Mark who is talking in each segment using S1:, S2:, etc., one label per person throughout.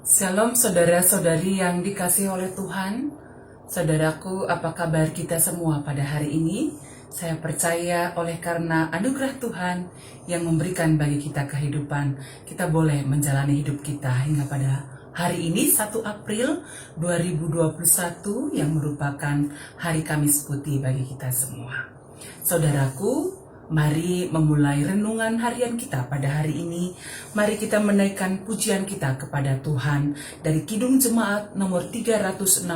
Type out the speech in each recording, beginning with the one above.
S1: Shalom saudara-saudari yang dikasihi oleh Tuhan. Saudaraku, apa kabar kita semua pada hari ini? Saya percaya oleh karena anugerah Tuhan yang memberikan bagi kita kehidupan, kita boleh menjalani hidup kita hingga pada hari ini 1 April 2021 yang merupakan hari Kamis Putih bagi kita semua. Saudaraku, mari memulai renungan harian kita pada hari ini. Mari kita menaikkan pujian kita kepada Tuhan dari Kidung Jemaat nomor 364,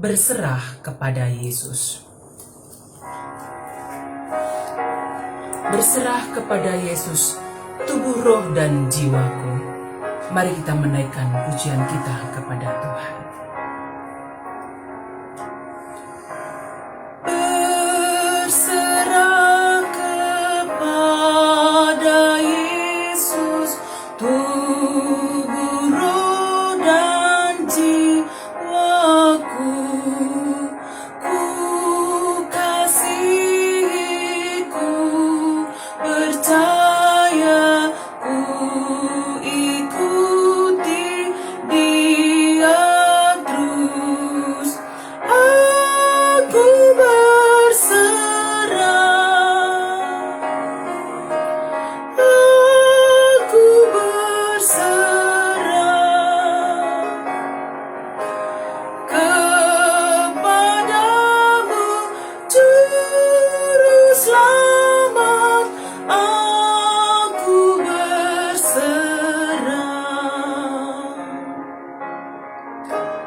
S1: Berserah kepada Yesus. Berserah kepada Yesus, tubuh, roh, dan jiwaku. Mari kita menaikkan pujian kita kepada Tuhan.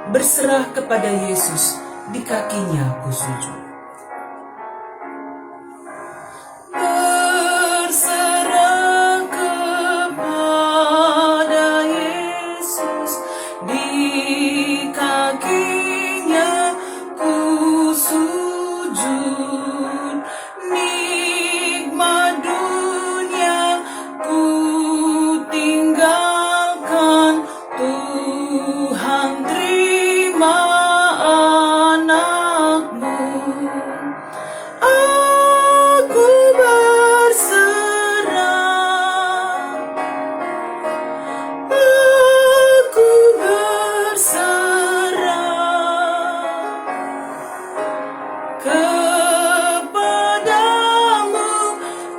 S1: Berserah kepada Yesus, di kakinya ku sujud. Berserah kepada Yesus, di kakinya ku sujud. Nikmat dunia ku tinggalkan, Tuhan terima anakmu. Aku berserah, aku berserah kepadamu,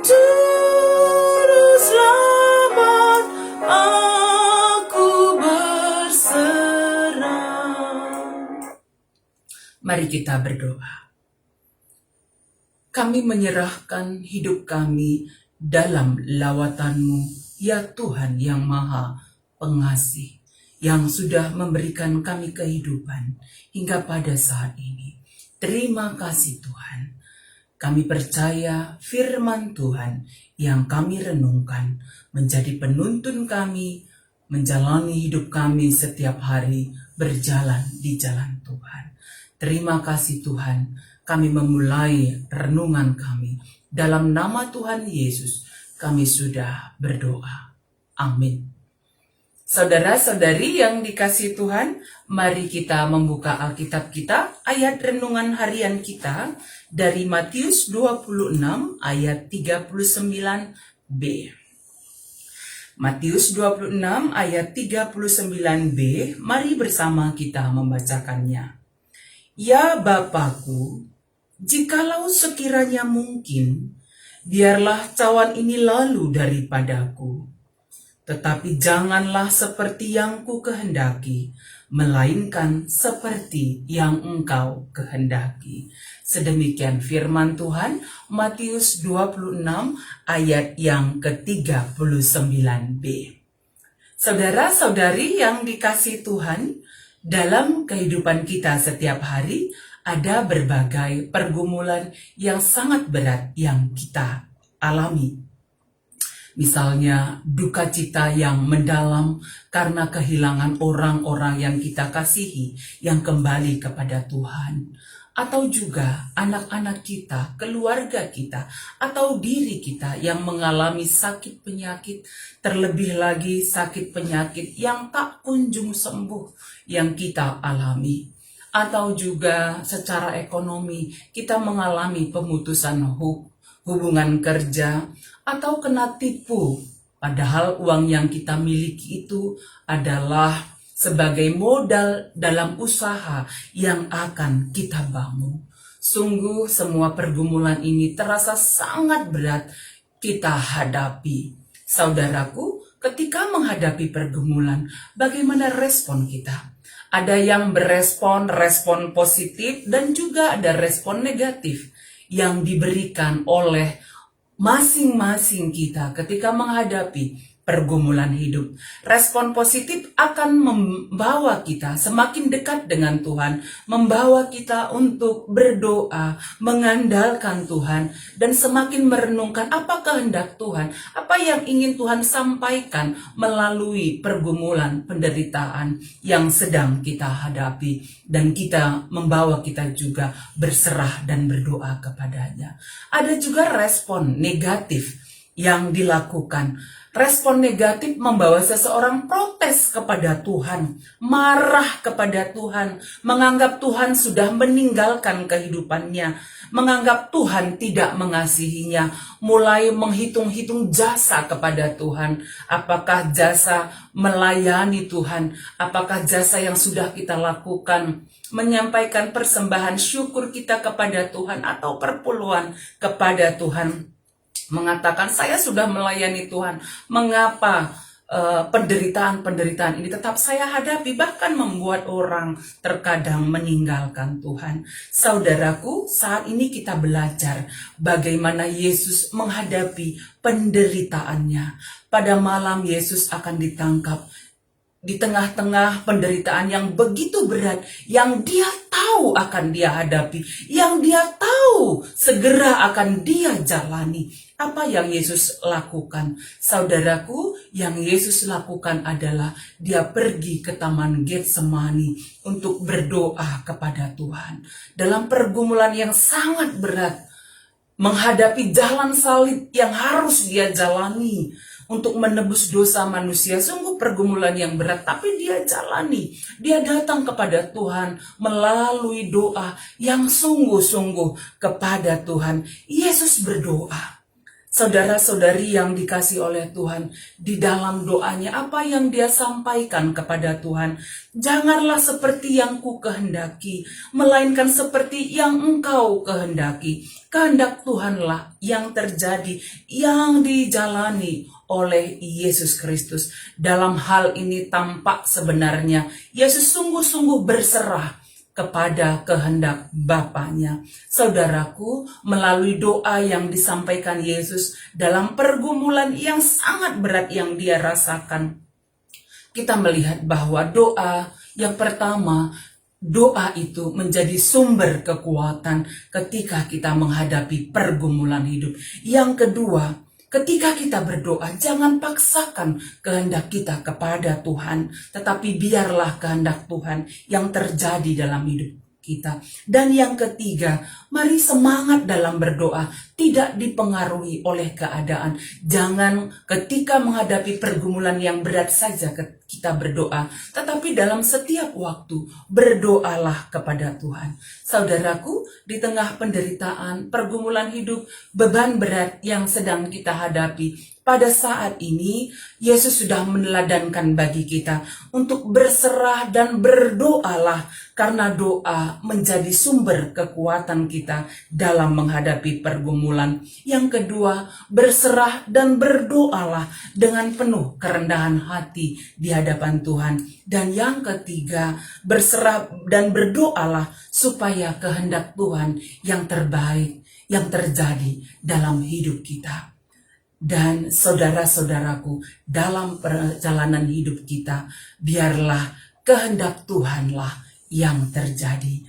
S1: Juru Selamat. Aku berserah. Mari kita berdoa. Kami menyerahkan hidup kami dalam lawatan-Mu, ya Tuhan yang Maha Pengasih, yang sudah memberikan kami kehidupan hingga pada saat ini. Terima kasih Tuhan. Kami percaya firman Tuhan yang kami renungkan menjadi penuntun kami, menjalani hidup kami setiap hari berjalan di jalan Tuhan. Terima kasih Tuhan, kami memulai renungan kami. Dalam nama Tuhan Yesus, kami sudah berdoa. Amin. Saudara-saudari yang dikasihi Tuhan, mari kita membuka Alkitab kita, ayat renungan harian kita dari Matius 26 ayat 39b. Matius 26 ayat 39b, mari bersama kita membacakannya. Ya Bapakku, jikalau sekiranya mungkin, biarlah cawan ini lalu daripadaku. Tetapi janganlah seperti yang ku kehendaki, melainkan seperti yang Engkau kehendaki. Sedemikian firman Tuhan, Matius 26 ayat yang ke-39b. Saudara-saudari yang dikasihi Tuhan, dalam kehidupan kita setiap hari ada berbagai pergumulan yang sangat berat yang kita alami. Misalnya duka cita yang mendalam karena kehilangan orang-orang yang kita kasihi yang kembali kepada Tuhan. Atau juga anak-anak kita, keluarga kita, atau diri kita yang mengalami sakit penyakit, terlebih lagi sakit penyakit yang tak kunjung sembuh yang kita alami. Atau juga secara ekonomi kita mengalami pemutusan hubungan kerja, atau kena tipu Padahal uang yang kita miliki itu adalah sebagai modal dalam usaha yang akan kita bangun. Sungguh semua pergumulan ini terasa sangat berat kita hadapi. Saudaraku, ketika menghadapi pergumulan, bagaimana respon kita? Ada yang respon positif dan juga ada respon negatif yang diberikan oleh masing-masing kita ketika menghadapi pergumulan hidup. Respon positif akan membawa kita semakin dekat dengan Tuhan, membawa kita untuk berdoa, mengandalkan Tuhan, dan semakin merenungkan apa kehendak Tuhan, apa yang ingin Tuhan sampaikan melalui pergumulan penderitaan yang sedang kita hadapi, dan kita membawa kita juga berserah dan berdoa kepadanya. Ada juga respon negatif yang dilakukan. Respon negatif membawa seseorang protes kepada Tuhan, marah kepada Tuhan, menganggap Tuhan sudah meninggalkan kehidupannya, menganggap Tuhan tidak mengasihinya, mulai menghitung-hitung jasa kepada Tuhan. Apakah jasa melayani Tuhan? Apakah jasa yang sudah kita lakukan? Menyampaikan persembahan syukur kita kepada Tuhan atau perpuluhan kepada Tuhan? Mengatakan saya sudah melayani Tuhan, mengapa penderitaan-penderitaan ini tetap saya hadapi, bahkan membuat orang terkadang meninggalkan Tuhan. Saudaraku, saat ini kita belajar bagaimana Yesus menghadapi penderitaannya. Pada malam Yesus akan ditangkap di tengah-tengah penderitaan yang begitu berat, yang dia tahu akan dia hadapi, yang dia tahu segera akan dia jalani. Apa yang Yesus lakukan? Saudaraku, yang Yesus lakukan adalah dia pergi ke Taman Getsemani untuk berdoa kepada Tuhan. Dalam pergumulan yang sangat berat, menghadapi jalan salib yang harus dia jalani untuk menebus dosa manusia, sungguh pergumulan yang berat, tapi dia jalani. Dia datang kepada Tuhan melalui doa yang sungguh-sungguh kepada Tuhan. Yesus berdoa. Saudara-saudari yang dikasih oleh Tuhan, di dalam doanya apa yang dia sampaikan kepada Tuhan, janganlah seperti yang ku kehendaki, melainkan seperti yang engkau kehendaki. Kehendak Tuhanlah yang terjadi, yang dijalani oleh Yesus Kristus. Dalam hal ini tampak sebenarnya Yesus sungguh-sungguh berserah kepada kehendak Bapaknya. Saudaraku, melalui doa yang disampaikan Yesus dalam pergumulan yang sangat berat yang dia rasakan, kita melihat bahwa doa yang pertama, doa itu menjadi sumber kekuatan ketika kita menghadapi pergumulan hidup. Yang kedua, ketika kita berdoa, jangan paksakan kehendak kita kepada Tuhan, tetapi biarlah kehendak Tuhan yang terjadi dalam hidup kita. Dan yang ketiga, mari semangat dalam berdoa, tidak dipengaruhi oleh keadaan. Jangan ketika menghadapi pergumulan yang berat saja kita berdoa, tetapi dalam setiap waktu berdoalah kepada Tuhan. Saudaraku, di tengah penderitaan, pergumulan hidup, beban berat yang sedang kita hadapi, pada saat ini Yesus sudah meneladankan bagi kita untuk berserah dan berdoalah, karena doa menjadi sumber kekuatan kita dalam menghadapi pergumulan. Yang kedua, berserah dan berdoalah dengan penuh kerendahan hati di hadapan Tuhan. Dan yang ketiga, berserah dan berdoalah supaya kehendak Tuhan yang terbaik yang terjadi dalam hidup kita. Dan saudara-saudaraku, dalam perjalanan hidup kita, biarlah kehendak Tuhanlah yang terjadi.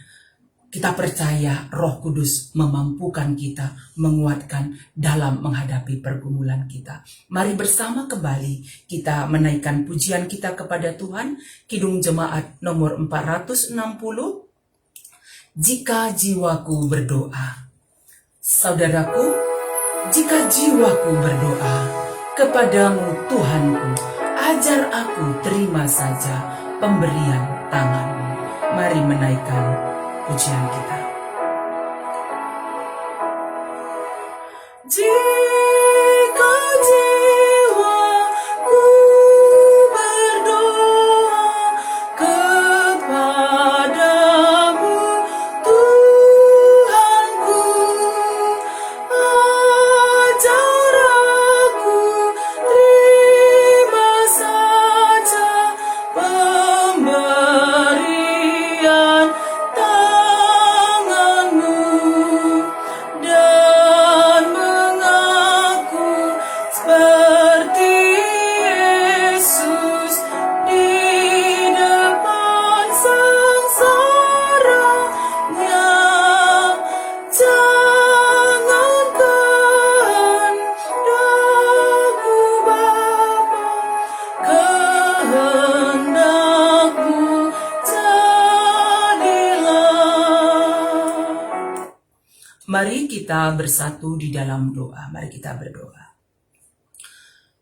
S1: Kita percaya Roh Kudus memampukan kita, menguatkan dalam menghadapi pergumulan kita. Mari bersama kembali kita menaikkan pujian kita kepada Tuhan. Kidung Jemaat nomor 460, Jika Jiwaku Berdoa. Saudaraku, jika jiwaku berdoa kepadamu Tuhanku, ajar aku terima saja pemberian tangan-Mu. Mari menaikkan pujian kita. Jika jiwaku mari kita bersatu di dalam doa. Mari kita berdoa.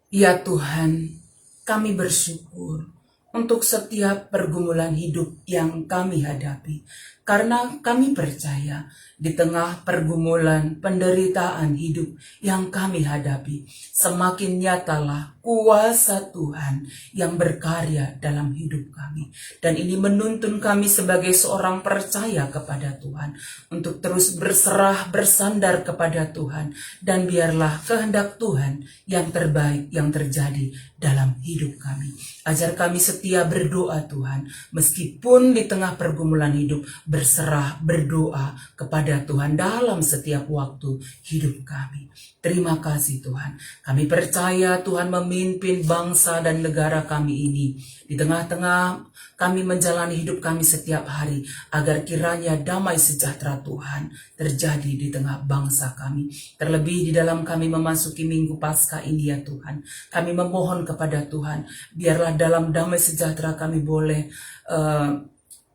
S1: Ya Tuhan, kami bersyukur untuk setiap pergumulan hidup yang kami hadapi. Karena kami percaya di tengah pergumulan penderitaan hidup yang kami hadapi, semakin nyatalah kuasa Tuhan yang berkarya dalam hidup kami. Dan ini menuntun kami sebagai seorang percaya kepada Tuhan untuk terus berserah, bersandar kepada Tuhan. Dan biarlah kehendak Tuhan yang terbaik yang terjadi dalam hidup kami. Ajar kami setia berdoa Tuhan, meskipun di tengah pergumulan hidup, berserah, berdoa kepada Tuhan dalam setiap waktu hidup kami. Terima kasih Tuhan. Kami percaya Tuhan memimpin bangsa dan negara kami ini. Di tengah-tengah kami menjalani hidup kami setiap hari, agar kiranya damai sejahtera Tuhan terjadi di tengah bangsa kami. Terlebih di dalam kami memasuki Minggu Paskah ini ya Tuhan. Kami memohon kepada Tuhan, biarlah dalam damai sejahtera kami boleh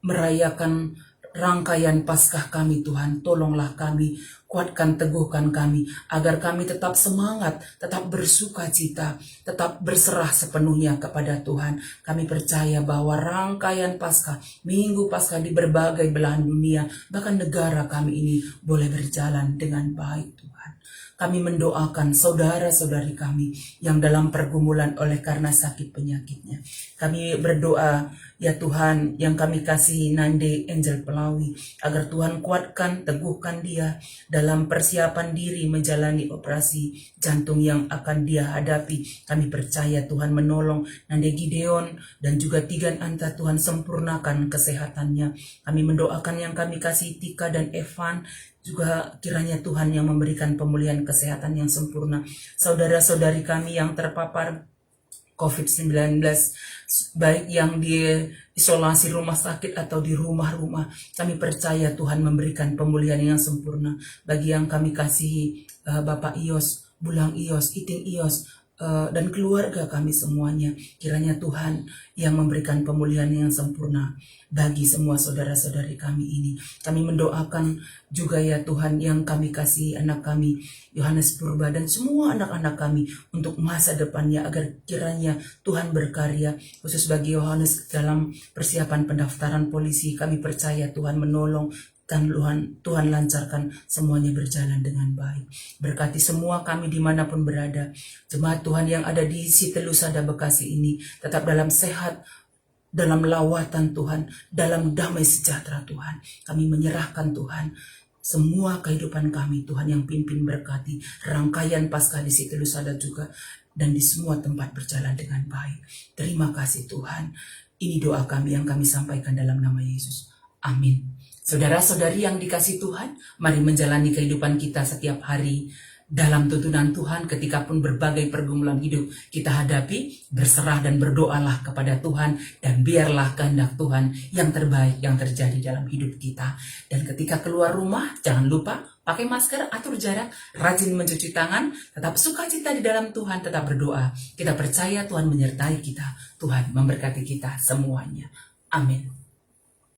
S1: merayakan rangkaian Paskah kami Tuhan. Tolonglah kami, kuatkan, teguhkan kami, agar kami tetap semangat, tetap bersuka cita, tetap berserah sepenuhnya kepada Tuhan. Kami percaya bahwa rangkaian Paskah, Minggu Paskah di berbagai belahan dunia, bahkan negara kami ini boleh berjalan dengan baik Tuhan. Kami mendoakan saudara-saudari kami yang dalam pergumulan oleh karena sakit penyakitnya. Kami berdoa, ya Tuhan, yang kami kasihi Nande Angel Pelawi, agar Tuhan kuatkan, teguhkan dia dalam persiapan diri menjalani operasi jantung yang akan dia hadapi. Kami percaya Tuhan menolong Nande Gideon dan juga Tigan Anta. Tuhan sempurnakan kesehatannya. Kami mendoakan yang kami kasihi Tika dan Evan, juga kiranya Tuhan yang memberikan pemulihan kesehatan yang sempurna. Saudara-saudari kami yang terpapar COVID-19, baik yang di isolasi rumah sakit atau di rumah-rumah, kami percaya Tuhan memberikan pemulihan yang sempurna. Bagi yang kami kasihi Bapak Ios, Bulang Ios, Iting Ios, dan keluarga kami semuanya, kiranya Tuhan yang memberikan pemulihan yang sempurna bagi semua saudara-saudari kami ini. Kami mendoakan juga ya Tuhan yang kami kasih anak kami Yohanes Purba dan semua anak-anak kami untuk masa depannya, agar kiranya Tuhan berkarya khusus bagi Yohanes dalam persiapan pendaftaran polisi. Kami percaya Tuhan menolong dan Tuhan lancarkan semuanya berjalan dengan baik. Berkati semua kami dimanapun berada. Jemaat Tuhan yang ada di Sitelusada Bekasi ini tetap dalam sehat, dalam lawatan Tuhan, dalam damai sejahtera Tuhan. Kami menyerahkan Tuhan semua kehidupan kami, Tuhan yang pimpin, berkati rangkaian Paskah di Sitelusada juga, dan di semua tempat berjalan dengan baik. Terima kasih Tuhan. Ini doa kami yang kami sampaikan dalam nama Yesus. Amin. Saudara-saudari yang dikasihi Tuhan, mari menjalani kehidupan kita setiap hari dalam tuntunan Tuhan. Ketika pun berbagai pergumulan hidup kita hadapi, berserah dan berdoalah kepada Tuhan, dan biarlah kehendak Tuhan yang terbaik yang terjadi dalam hidup kita. Dan ketika keluar rumah, jangan lupa pakai masker, atur jarak, rajin mencuci tangan, tetap sukacita di dalam Tuhan, tetap berdoa. Kita percaya Tuhan menyertai kita, Tuhan memberkati kita semuanya. Amin.